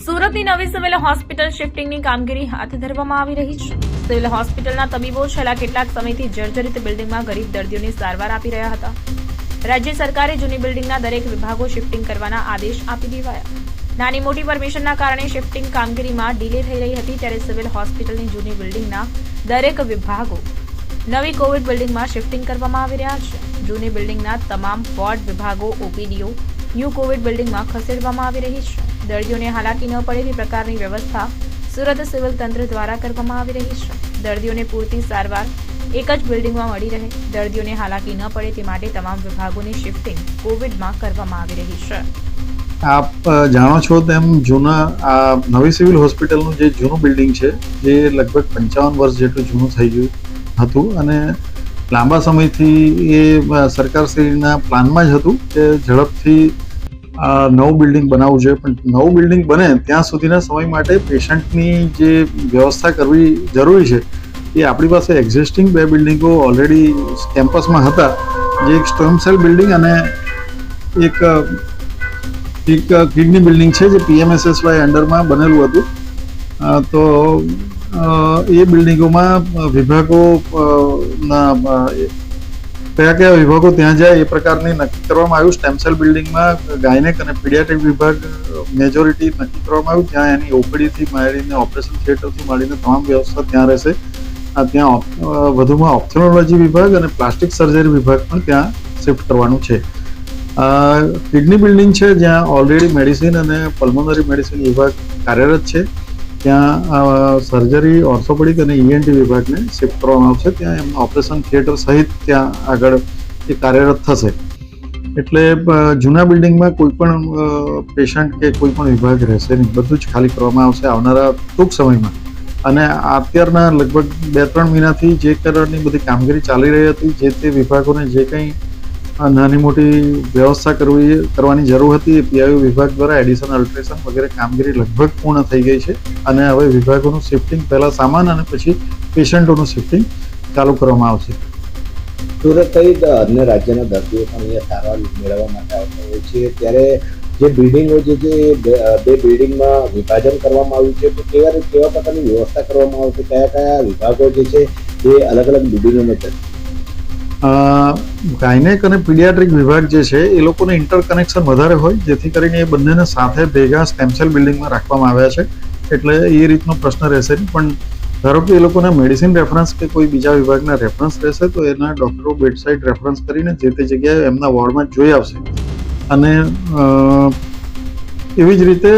સુરતની નવી civil hospital શિફ્ટિંગની કામગીરી હાથ ધરવામાં આવી રહી છે. સિવિલ હોસ્પિટલના તબીબો છેલ્લા કેટલાક સમયથી જર્જરિત બિલ્ડિંગમાં ગરીબ દર્દીઓને સારવાર આપી રહ્યા હતા. રાજ્ય સરકારે જૂની બિલ્ડિંગના દરેક વિભાગો શિફ્ટિંગ કરવાના આદેશ આપી દેવાયા. નાની મોટી પરમિશનના કારણે શિફ્ટિંગ કામગીરીમાં ડીલે થઈ રહી હતી, ત્યારે સિવિલ હોસ્પિટલની જૂની બિલ્ડિંગના દરેક વિભાગો નવી કોવિડ બિલ્ડિંગમાં શિફ્ટિંગ કરવામાં આવી રહ્યા છે. જૂની બિલ્ડિંગના તમામ વોર્ડ વિભાગો ઓપીડીઓ ન્યૂ કોવિડ બિલ્ડિંગમાં ખસેડવામાં આવી રહી છે. દર્દીઓને હાલાકી ન પડે તે પ્રકારની વ્યવસ્થા સુરત સિવિલ તંત્ર દ્વારા કરવામાં આવી રહી છે. દર્દીઓને પૂરતી સારવાર એક જ બિલ્ડિંગમાં મળી રહે, દર્દીઓને હાલાકી ન પડે તે માટે તમામ વિભાગોની શિફ્ટિંગ કોવિડમાં કરવામાં આવી રહી છે. આપ જાણો છો તેમ જૂના આ નવી સિવિલ હોસ્પિટલનું જે જૂનું બિલ્ડિંગ છે જે લગભગ 55 વર્ષ જેટલું જૂનું થઈ ગયું હતું અને લાંબા સમયથી એ સરકારશ્રીના પ્લાનમાં જ હતું કે ઝડપથી નવું બિલ્ડિંગ બનાવવું જોઈએ, પણ નવું બિલ્ડિંગ બને ત્યાં સુધીના સમય માટે પેશન્ટની જે વ્યવસ્થા કરવી જરૂરી છે એ આપણી પાસે એક્ઝિસ્ટિંગ 2 બિલ્ડિંગો ઓલરેડી કેમ્પસમાં હતા, જે એક સ્ટોમ સેલ બિલ્ડિંગ અને એક કિડની બિલ્ડિંગ છે જે PMSSY અંડરમાં બનેલું હતું. તો એ બિલ્ડિંગોમાં વિભાગો કયા વિભાગો ત્યાં જાય એ પ્રકારની નક્કી કરવામાં આવ્યું. સ્ટેમ સેલ બિલ્ડિંગમાં ગાયનેક અને પીડિયાટ્રિક વિભાગ મેજોરિટી નક્કી કરવામાં આવ્યું. ત્યાં એની ઓપીડીથી માંડીને ઓપરેશન થિયેટરથી માંડીને તમામ વ્યવસ્થા ત્યાં રહેશે. ત્યાં વધુમાં ઓપ્થેલ્મોલોજી વિભાગ અને પ્લાસ્ટિક સર્જરી વિભાગ પણ ત્યાં શિફ્ટ કરવાનું છે. કિડની બિલ્ડિંગ છે જ્યાં ઓલરેડી મેડિસિન અને પલ્મોનરી મેડિસિન વિભાગ કાર્યરત છે. ત્યાં સર્જરી, ઓર્થોપેડિક અને ENT વિભાગને શિફ્ટ કરવામાં આવશે. ત્યાં એમના ઓપરેશન થિયેટર સહિત ત્યાં આગળ એ કાર્યરત થશે. એટલે જૂના બિલ્ડિંગમાં કોઈ પણ પેશન્ટ કે કોઈ પણ વિભાગ રહેશે નહીં, બધું જ ખાલી કરવામાં આવશે આવનારા ટૂંક સમયમાં. અને અત્યારના લગભગ 2-3 મહિનાથી જે પ્રકારની બધી કામગીરી ચાલી રહી હતી, જે તે વિભાગોને જે કંઈ નાની મોટી વ્યવસ્થા કરવાની જરૂર હતી એ PIO વિભાગ દ્વારા એડિશન, અલ્ટ્રેશન વગેરે કામગીરી લગભગ પૂર્ણ થઈ ગઈ છે અને હવે વિભાગોનું શિફ્ટિંગ પહેલા સામાન અને પછી પેશન્ટોનું શિફ્ટિંગ ચાલુ કરવામાં આવશે. સુરત સહિત અન્ય રાજ્યના દર્દીઓ પણ અહીંયા સારવાર મેળવવા માટે આવતા હોય છે, ત્યારે જે બિલ્ડિંગો છે બે બિલ્ડિંગમાં વિભાજન કરવામાં આવ્યું છે, તો કેવા પ્રકારની વ્યવસ્થા કરવામાં આવશે, કયા વિભાગો જે છે એ અલગ અલગ બિલ્ડિંગોમાં છે? ગાયનેક અને પીડિયાટ્રિક વિભાગ જે છે એ લોકોને ઇન્ટરકનેક્શન વધારે હોય, જેથી કરીને એ બંનેને સાથે ભેગા સ્ટેમ સેલ બિલ્ડિંગમાં રાખવામાં આવ્યા છે. એટલે એ રીતનો પ્રશ્ન રહેશે નહીં. પણ ધારો કે એ લોકોના મેડિસિન રેફરન્સ કે કોઈ બીજા વિભાગના રેફરન્સ રહેશે તો એના ડૉક્ટરો બેડસાઇડ રેફરન્સ કરીને જે તે જગ્યાએ એમના વોર્ડમાં જોઈ આવશે. અને એવી જ રીતે